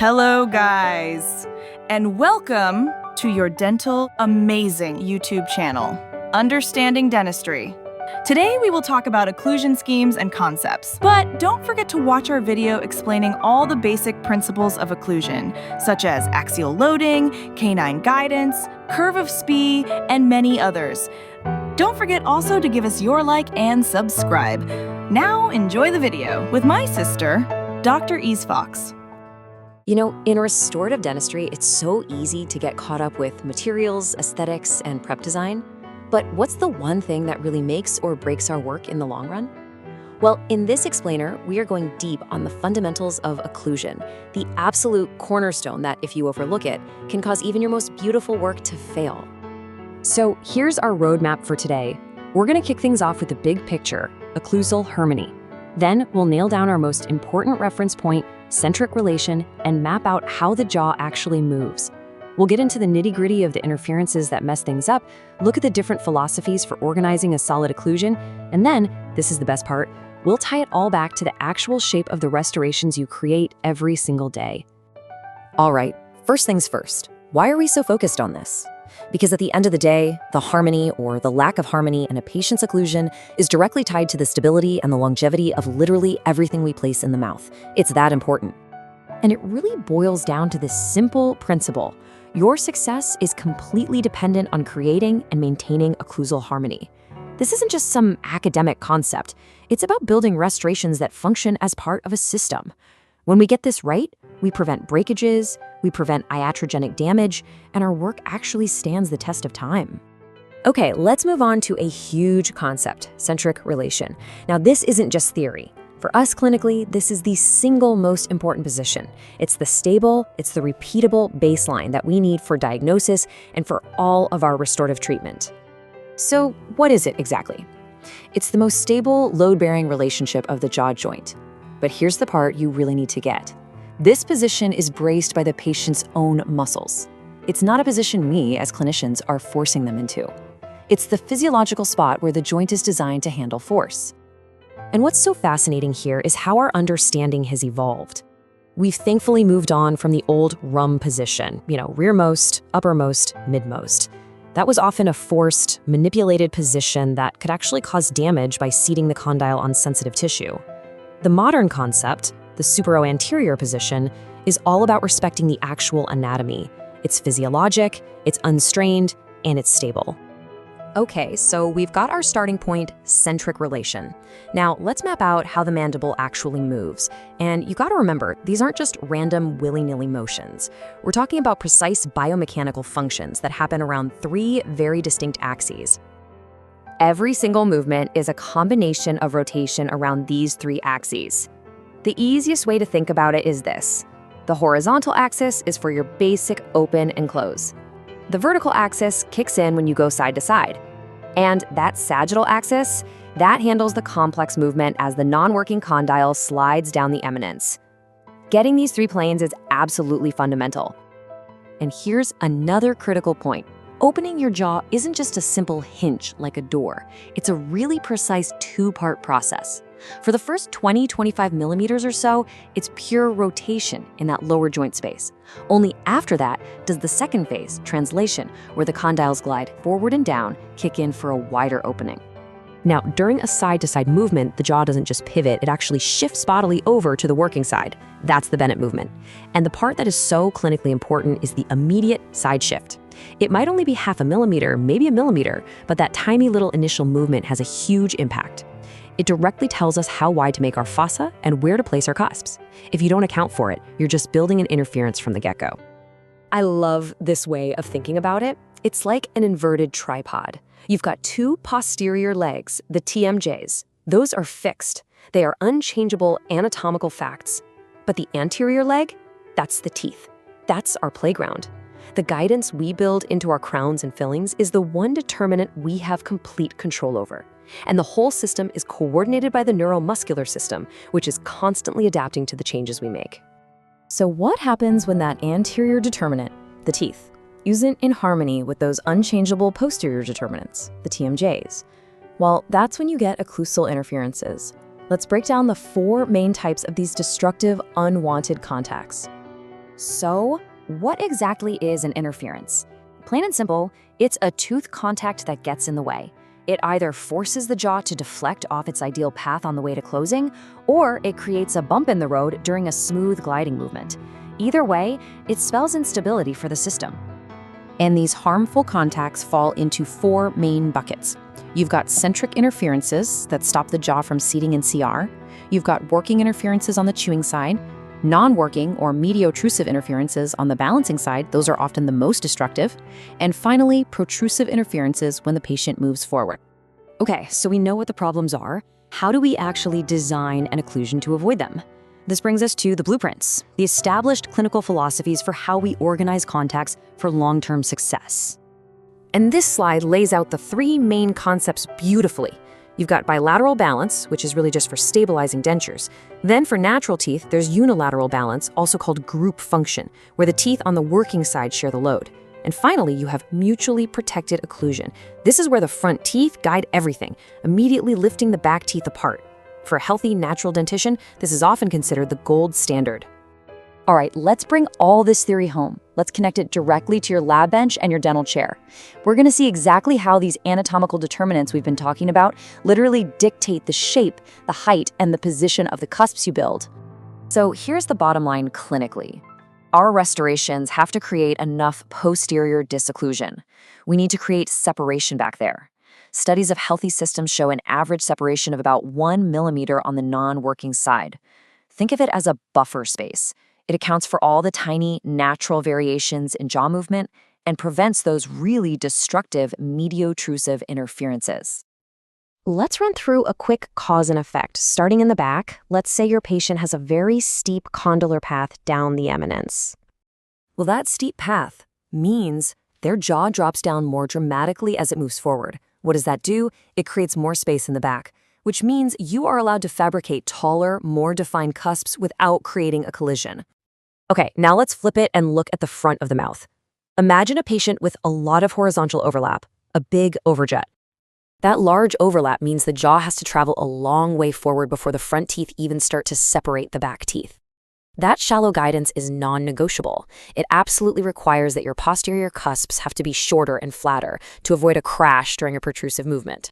Hello, guys, and welcome to your dental amazing YouTube channel, Understanding Dentistry. Today, we will talk about occlusion schemes and concepts, but don't forget to watch our video explaining all the basic principles of occlusion, such as axial loading, canine guidance, curve of Spee, and many others. Don't forget also to give us your like and subscribe. Now, enjoy the video with my sister, Dr. Eze Fox. You know, in restorative dentistry, it's so easy to get caught up with materials, aesthetics, and prep design. But what's the one thing that really makes or breaks our work in the long run? Well, in this explainer, we are going deep on the fundamentals of occlusion, the absolute cornerstone that, if you overlook it, can cause even your most beautiful work to fail. So here's our roadmap for today. We're going to kick things off with the big picture, occlusal harmony. Then we'll nail down our most important reference point, centric relation, and map out how the jaw actually moves. We'll get into the nitty-gritty of the interferences that mess things up, look at the different philosophies for organizing a solid occlusion, and then, this is the best part, we'll tie it all back to the actual shape of the restorations you create every single day. All right, first things first. Why are we so focused on this? Because at the end of the day, the harmony or the lack of harmony in a patient's occlusion is directly tied to the stability and the longevity of literally everything we place in the mouth. It's that important. And it really boils down to this simple principle. Your success is completely dependent on creating and maintaining occlusal harmony. This isn't just some academic concept. It's about building restorations that function as part of a system. When we get this right, we prevent breakages, we prevent iatrogenic damage, and our work actually stands the test of time. Okay, let's move on to a huge concept, centric relation. Now, this isn't just theory. For us clinically, this is the single most important position. It's the stable, it's the repeatable baseline that we need for diagnosis and for all of our restorative treatment. So, what is it exactly? It's the most stable, load-bearing relationship of the jaw joint. But here's the part you really need to get. This position is braced by the patient's own muscles. It's not a position we, as clinicians, are forcing them into. It's the physiological spot where the joint is designed to handle force. And what's so fascinating here is how our understanding has evolved. We've thankfully moved on from the old rum position, rearmost, uppermost, midmost. That was often a forced, manipulated position that could actually cause damage by seating the condyle on sensitive tissue. The modern concept, the supero-anterior position, is all about respecting the actual anatomy. It's physiologic, it's unstrained, and it's stable. Okay, so we've got our starting point, centric relation. Now, let's map out how the mandible actually moves. And you gotta remember, these aren't just random willy-nilly motions. We're talking about precise biomechanical functions that happen around three very distinct axes. Every single movement is a combination of rotation around these three axes. The easiest way to think about it is this. The horizontal axis is for your basic open and close. The vertical axis kicks in when you go side to side. And that sagittal axis, that handles the complex movement as the non-working condyle slides down the eminence. Getting these three planes is absolutely fundamental. And here's another critical point. Opening your jaw isn't just a simple hinge like a door. It's a really precise two-part process. For the first 20-25 millimeters or so, it's pure rotation in that lower joint space. Only after that does the second phase, translation, where the condyles glide forward and down, kick in for a wider opening. Now, during a side-to-side movement, the jaw doesn't just pivot, it actually shifts bodily over to the working side. That's the Bennett movement. And the part that is so clinically important is the immediate side shift. It might only be half a millimeter, maybe a millimeter, but that tiny little initial movement has a huge impact. It directly tells us how wide to make our fossa and where to place our cusps. If you don't account for it, you're just building an interference from the get-go. I love this way of thinking about it. It's like an inverted tripod. You've got two posterior legs, the TMJs. Those are fixed. They are unchangeable anatomical facts. But the anterior leg, that's the teeth. That's our playground. The guidance we build into our crowns and fillings is the one determinant we have complete control over. And the whole system is coordinated by the neuromuscular system, which is constantly adapting to the changes we make. So what happens when that anterior determinant, the teeth, isn't in harmony with those unchangeable posterior determinants, the TMJs? Well, that's when you get occlusal interferences. Let's break down the four main types of these destructive, unwanted contacts. So, what exactly is an interference? Plain and simple, it's a tooth contact that gets in the way. It either forces the jaw to deflect off its ideal path on the way to closing, or it creates a bump in the road during a smooth gliding movement. Either way, it spells instability for the system. And these harmful contacts fall into 4 main buckets. You've got centric interferences that stop the jaw from seating in CR. You've got working interferences on the chewing side. Non-working or mediotrusive interferences on the balancing side, those are often the most destructive. And finally, protrusive interferences when the patient moves forward. Okay, so we know what the problems are. How do we actually design an occlusion to avoid them? This brings us to the blueprints, the established clinical philosophies for how we organize contacts for long-term success. And this slide lays out the 3 main concepts beautifully. You've got bilateral balance, which is really just for stabilizing dentures. Then for natural teeth, there's unilateral balance, also called group function, where the teeth on the working side share the load. And finally, you have mutually protected occlusion. This is where the front teeth guide everything, immediately lifting the back teeth apart. For a healthy, natural dentition, this is often considered the gold standard. All right, let's bring all this theory home. Let's connect it directly to your lab bench and your dental chair. We're going to see exactly how these anatomical determinants we've been talking about literally dictate the shape, the height, and the position of the cusps you build. So here's the bottom line clinically. Our restorations have to create enough posterior disocclusion. We need to create separation back there. Studies of healthy systems show an average separation of about 1 millimeter on the non-working side. Think of it as a buffer space. It accounts for all the tiny, natural variations in jaw movement and prevents those really destructive mediotrusive interferences. Let's run through a quick cause and effect. Starting in the back, let's say your patient has a very steep condylar path down the eminence. Well, that steep path means their jaw drops down more dramatically as it moves forward. What does that do? It creates more space in the back, which means you are allowed to fabricate taller, more defined cusps without creating a collision. Okay, now let's flip it and look at the front of the mouth. Imagine a patient with a lot of horizontal overlap, a big overjet. That large overlap means the jaw has to travel a long way forward before the front teeth even start to separate the back teeth. That shallow guidance is non-negotiable. It absolutely requires that your posterior cusps have to be shorter and flatter to avoid a crash during a protrusive movement.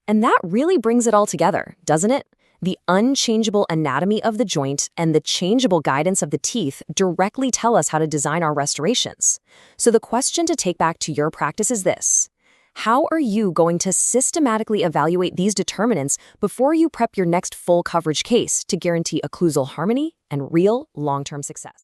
And that really brings it all together, doesn't it? The unchangeable anatomy of the joint and the changeable guidance of the teeth directly tell us how to design our restorations. So the question to take back to your practice is this: how are you going to systematically evaluate these determinants before you prep your next full coverage case to guarantee occlusal harmony and real long-term success?